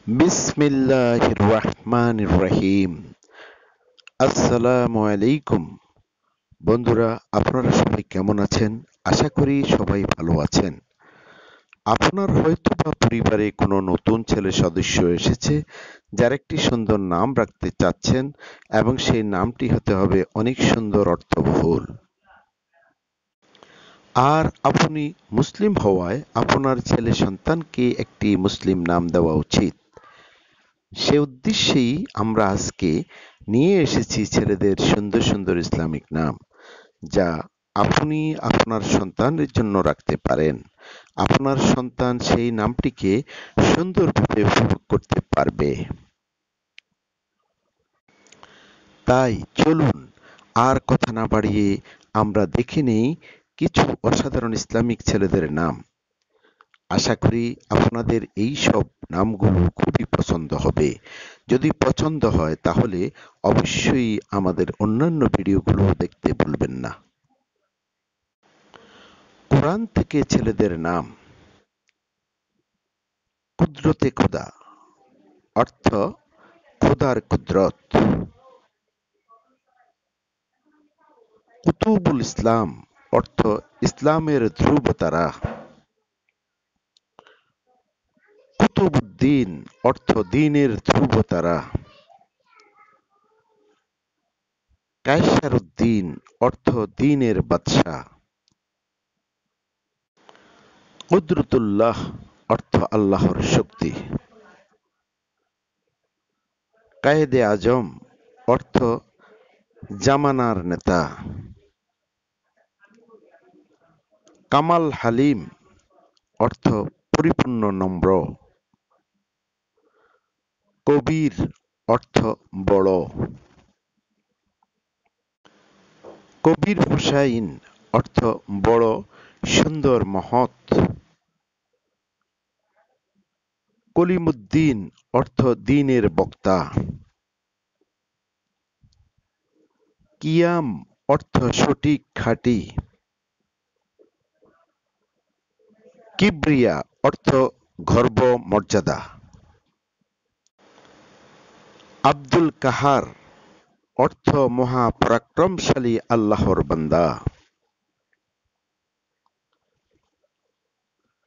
বিসমিল্লাহির রহমানির রহিম। আসসালামু আলাইকুম। বন্ধুরা, আপনারা সবাই কেমন আছেন? আশা করি সবাই ভালো আছেন। আপনার হয়তোবা পরিবারে কোনো নতুন ছেলে সদস্য এসেছে যার একটি সুন্দর নাম রাখতে চাচ্ছেন এবং সেই নামটি হতে হবে অনেক সুন্দর অর্থবহুল। আর আপনি মুসলিম হওয়ায় আপনার ছেলে সন্তানকে একটি মুসলিম নাম দেওয়া উচিত। সে উদ্দেশ্যেই আমরা আজকে নিয়ে এসেছি ছেলেদের সুন্দর সুন্দর ইসলামিক নাম, যা আপনি আপনার সন্তানের জন্য রাখতে পারেন। আপনার সন্তান সেই নামটিকে সুন্দরভাবে উপভোগ করতে পারবে। তাই চলুন আর কথা না বাড়িয়ে আমরা দেখে নেই কিছু অসাধারণ ইসলামিক ছেলেদের নাম। আশা করি আপনাদের এই সব নামগুলো খুবই পছন্দ হবে। যদি পছন্দ হয় তাহলে অবশ্যই আমাদের অন্যান্য ভিডিওগুলো দেখতে ভুলবেন না। কোরআন থেকে ছেলেদের নাম। কুদরতে খোদা, অর্থ খোদার কুদরত। কুতুবুল ইসলাম, অর্থ ইসলামের ধ্রুবতারা। কুতুবুদ্দিন, অর্থ দ্বীনের ধ্রুবতারা। কায়সারউদ্দিন, অর্থ দ্বীনের বাদশা। কুদরতুল্লাহ, অর্থ আল্লাহর শক্তি। কায়েদে আজম, অর্থ জামানার নেতা। কামাল হালিম, অর্থ পরিপূর্ণ নম্র। কবির, অর্থ বড়। কবির হুসাইন, অর্থ বড় সুন্দর মহৎ। কলিমুদ্দিন, অর্থ দ্বীনের বক্তা। কিয়াম, অর্থ সঠিক খাঁটি। কিবরিয়া, অর্থ গর্ব মর্যাদা। আব্দুল কাহার, অর্থ মহা পরাক্রমশালী আল্লাহর বান্দা।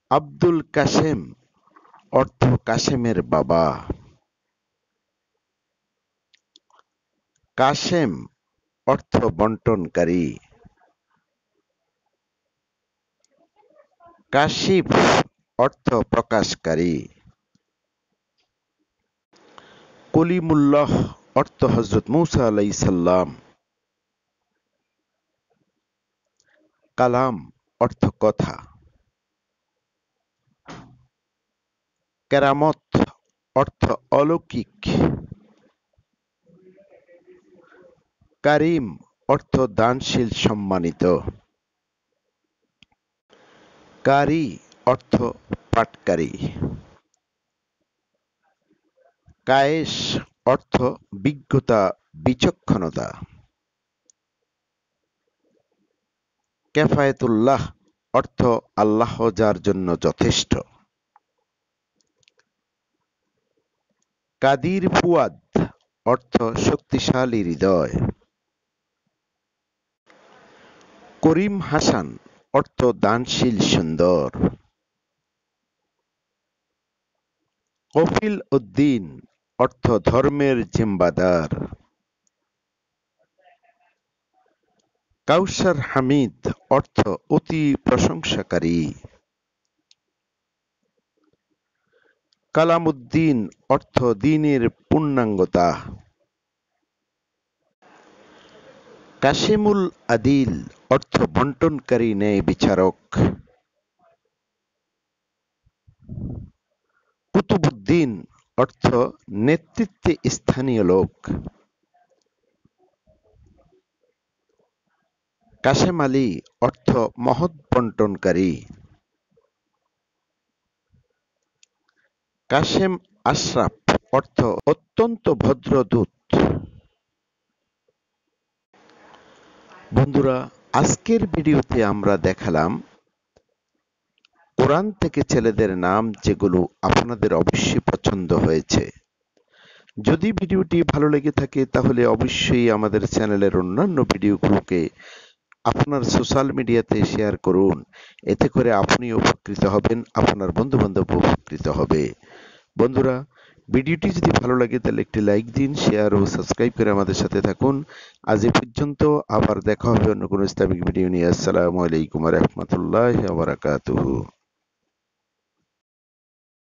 আব্দুল কাসেম, অর্থ কাসেমের বাবা। কাসেম, অর্থ বন্টনকারী। কাশিফ, অর্থ প্রকাশকারী। কলিমুল্লাহ, অর্থ হযরত মূসা আলাইহিস সালাম। কালাম, অর্থ কথা। কেরামত, অর্থ অলৌকিক। কারিম, অর্থ দানশীল সম্মানিত। কারি, অর্থ পাটকারী। কায়েস, অর্থ বিজ্ঞতা বিচক্ষণতা। কেফায়েতুল্লাহ, অর্থ আল্লাহ যার জন্য যথেষ্ট। কাদির ফুয়াদ, অর্থ শক্তিশালী হৃদয়। করিম হাসান, অর্থ দানশীল সুন্দর। কফিল উদ্দিন, অর্থ ধর্মের জিম্বাদার। কাউসার হামিদ, অর্থ অতি প্রশংসাকারী। কালামুদ্দিন, অর্থ দ্বীনের পূর্ণাঙ্গতা। কাশিমুল আদিল, অর্থ বন্টনকারী ন্যায় বিচারক। কুতুবুদ্দিন, অর্থ নেতৃত্বে স্থানীয় লোক। কাশেম আলী, অর্থ মহৎ বন্টনকারী। কাশেম আশরাফ, অর্থ অত্যন্ত ভদ্র দূত। বন্ধুরা, আজকের ভিডিওতে আমরা দেখালাম কোরআন থেকে ছেলেদের নাম যেগুলো আপনাদের অবশ্যই পছন্দ হয়েছে। যদি ভিডিওটি ভালো লেগে থাকে তাহলে অবশ্যই আমাদের চ্যানেলের অন্যান্য ভিডিওগুলোকে আপনার সোশ্যাল মিডিয়াতে শেয়ার করুন। এতে করে আপনিও উপকৃত হবেন, আপনার বন্ধু-বান্ধব উপকৃত হবে। বন্ধুরা, ভিডিওটি যদি ভালো লাগে তাহলে একটি লাইক দিন, শেয়ার ও সাবস্ক্রাইব করে আমাদের সাথে থাকুন। আজ এ পর্যন্ত, আবার দেখা হবে অন্য কোনো ইসলামিক ভিডিও নিয়ে। আসসালামু আলাইকুম ওয়া রাহমাতুল্লাহি ওয়া বারাকাতুহু।